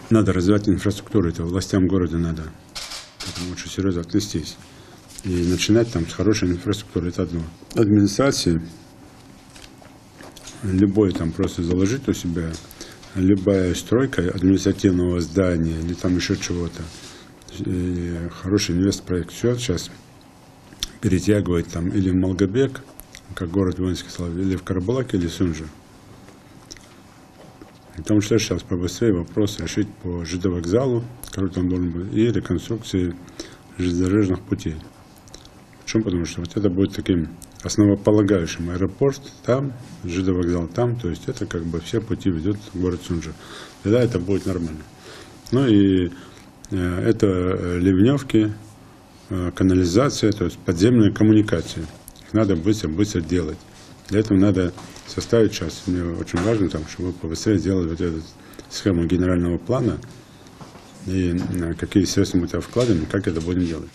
Надо развивать инфраструктуру, это властям города надо. Поэтому очень серьезно отнестись. И начинать там с хорошей инфраструктуры, это одно. Администрации, любой там просто заложить у себя, любая стройка административного здания или там еще чего-то, хороший инвестпроект, все сейчас перетягивать там или в Малгобек, как город воинской славы, или в Карабулак, или Сунжа. В том числе сейчас побыстрее вопрос решить по ЖД вокзалу, который там должен быть, и реконструкции железнодорожных путей. Почему? Потому что вот это будет таким основополагающим. Аэропорт там, ЖД вокзал там, то есть это как бы все пути ведут в город Сунжа. Тогда это будет нормально. Ну и это ливневки, канализация, то есть подземные коммуникации. Их надо быстро делать. Для этого надо составить сейчас, мне очень важно, там, чтобы побыстрее сделать вот эту схему генерального плана и какие средства мы туда вкладываем, и как это будем делать.